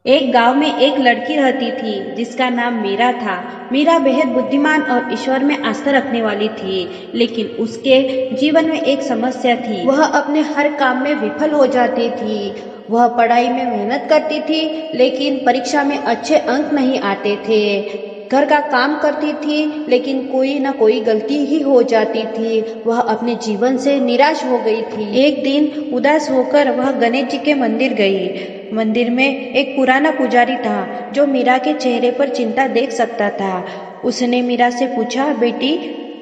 एक गांव में एक लड़की रहती थी जिसका नाम मीरा था। मीरा बेहद बुद्धिमान और ईश्वर में आस्था रखने वाली थी, लेकिन उसके जीवन में एक समस्या थी। वह अपने हर काम में विफल हो जाती थी। वह पढ़ाई में मेहनत करती थी, लेकिन परीक्षा में अच्छे अंक नहीं आते थे। घर का काम करती थी, लेकिन कोई ना कोई गलती ही हो जाती थी। वह अपने जीवन से निराश हो गई थी। एक दिन उदास होकर वह गणेश जी के मंदिर गई। मंदिर में एक पुराना पुजारी था जो मीरा के चेहरे पर चिंता देख सकता था। उसने मीरा से पूछा, बेटी,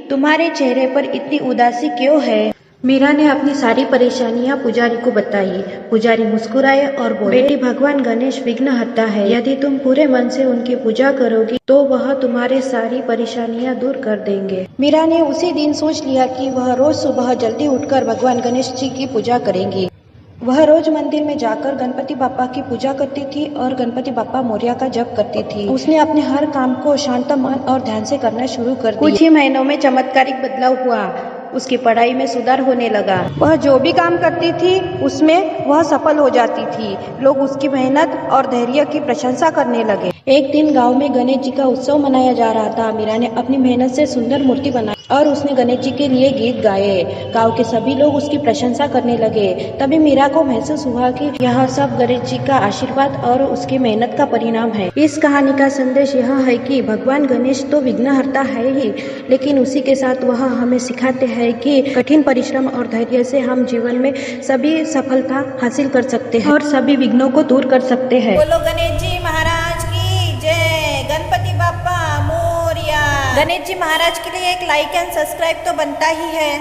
तुम्हारे चेहरे पर इतनी उदासी क्यों है? मीरा ने अपनी सारी परेशानियां पुजारी को बताई। पुजारी मुस्कुराए और बोले, बेटी, भगवान गणेश विघ्नहर्ता है। यदि तुम पूरे मन से उनकी पूजा करोगी तो वह तुम्हारे सारी परेशानियां दूर कर देंगे। मीरा ने उसी दिन सोच लिया कि वह रोज सुबह जल्दी उठकर भगवान गणेश जी की पूजा करेंगी। वह रोज मंदिर में जाकर गणपति बाप्पा की पूजा करती थी और गणपति बाप्पा मोरया का जप करती थी। उसने अपने हर काम को शांत मन और ध्यान से करना शुरू कर दिया। कुछ ही महीनों में चमत्कारिक बदलाव हुआ। उसकी पढ़ाई में सुधार होने लगा। वह जो भी काम करती थी उसमें वह सफल हो जाती थी। लोग उसकी मेहनत और धैर्य की प्रशंसा करने लगे। एक दिन गांव में गणेश जी का उत्सव मनाया जा रहा था। मीरा ने अपनी मेहनत से सुंदर मूर्ति बनाई और उसने गणेश जी के लिए गीत गाए। गांव के सभी लोग उसकी प्रशंसा करने लगे। तभी मीरा को महसूस हुआ कि यह सब गणेश जी का आशीर्वाद और उसकी मेहनत का परिणाम है। इस कहानी का संदेश यह है कि भगवान गणेश तो विघ्नहर्ता है ही, लेकिन उसी के साथ वह हमें सिखाते हैं कि कठिन परिश्रम और धैर्य से हम जीवन में सभी सफलता हासिल कर सकते हैं और सभी विघ्नों को दूर कर सकते हैं। बोलो गणेश जी महाराज की जय। गणपति बाप्पा मोरया। गणेश जी महाराज के लिए एक लाइक एंड सब्सक्राइब तो बनता ही है।